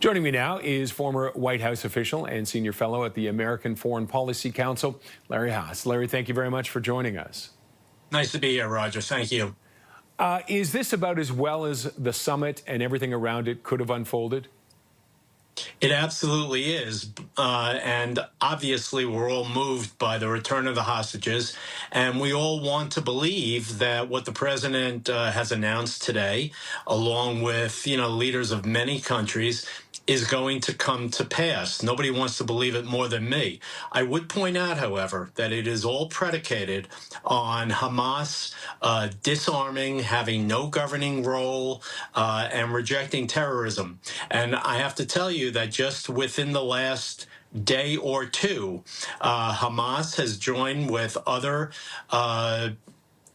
Joining me now is former White House official and senior fellow at the American Foreign Policy Council, Larry Haas. Larry, thank you very much for joining us. Nice to be here, Roger. Thank you. Is this about as well as the summit and everything around it could have unfolded? It absolutely is. And obviously, we're all moved by the return of the hostages. And we all want to believe that what the president has announced today, along with, leaders of many countries, is going to come to pass. Nobody wants to believe it more than me. I would point out, however, that it is all predicated on Hamas disarming, having no governing role, and rejecting terrorism. And I have to tell you that just within the last day or two, Hamas has joined with other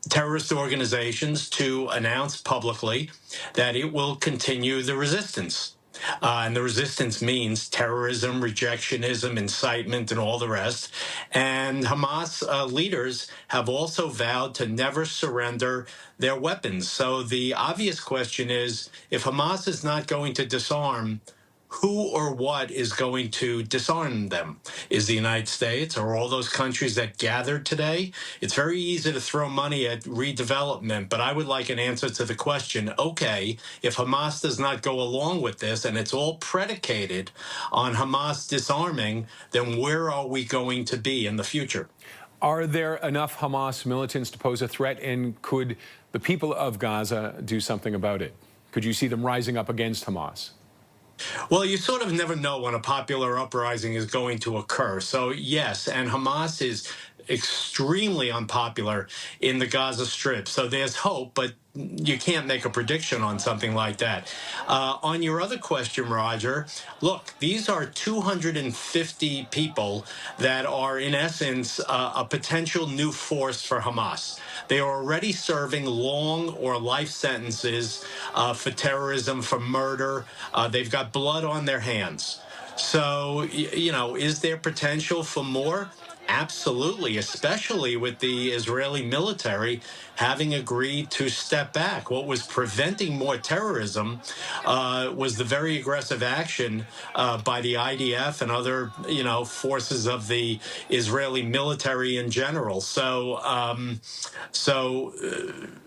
terrorist organizations to announce publicly that it will continue the resistance. And the resistance means terrorism, rejectionism, incitement, and all the rest. And Hamas leaders have also vowed to never surrender their weapons. So the obvious question is, if Hamas is not going to disarm, who or what is going to disarm them? Is the United States or all those countries that gathered today? It's very easy to throw money at redevelopment, but I would like an answer to the question, okay, if Hamas does not go along with this and it's all predicated on Hamas disarming, then where are we going to be in the future? Are there enough Hamas militants to pose a threat, and could the people of Gaza do something about it? Could you see them rising up against Hamas? Well, you sort of never know when a popular uprising is going to occur. So, yes, and Hamas is extremely unpopular in the Gaza Strip. So there's hope, but you can't make a prediction on something like that. On your other question, Roger, look, these are 250 people that are, in essence, a potential new force for Hamas. They are already serving long or life sentences for terrorism, for murder. They've got blood on their hands. So, is there potential for more? Absolutely, especially with the Israeli military having agreed to step back. What was preventing more terrorism was the very aggressive action by the IDF and other, forces of the Israeli military in general. So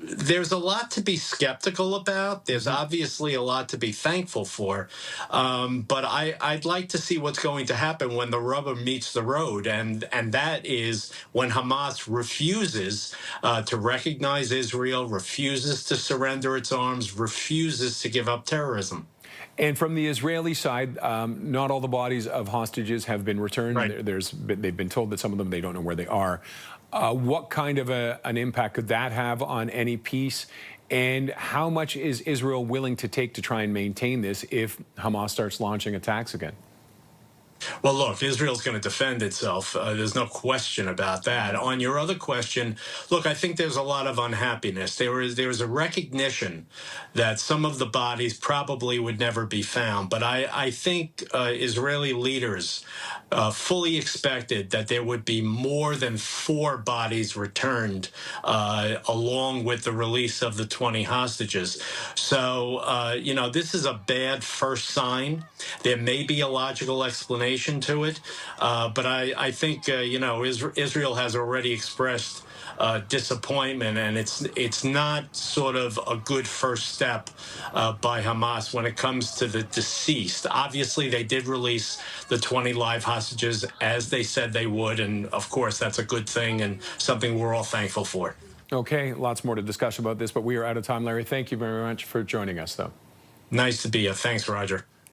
there's a lot to be skeptical about. There's obviously a lot to be thankful for. But I'd like to see what's going to happen when the rubber meets the road. And that is when Hamas refuses to recognize Israel, refuses to surrender its arms, refuses to give up terrorism. And from the Israeli side, not all the bodies of hostages have been returned. Right. They've been told that some of them, they don't know where they are. What kind of an impact could that have on any peace? And how much is Israel willing to take to try and maintain this if Hamas starts launching attacks again? Well, look, Israel's going to defend itself. There's no question about that. On your other question, look, I think there's a lot of unhappiness. There is a recognition that some of the bodies probably would never be found. But I think Israeli leaders fully expected that there would be more than 4 bodies returned along with the release of the 20 hostages. So, this is a bad first sign. There may be a logical explanation to it, but I think Israel has already expressed disappointment, and it's not sort of a good first step by Hamas when it comes to the deceased. Obviously, they did release the 20 live hostages as they said they would, and of course that's a good thing and something we're all thankful for. Okay, lots more to discuss about this, but we are out of time. Larry, thank you very much for joining us, though. Nice to be here. Thanks, Roger.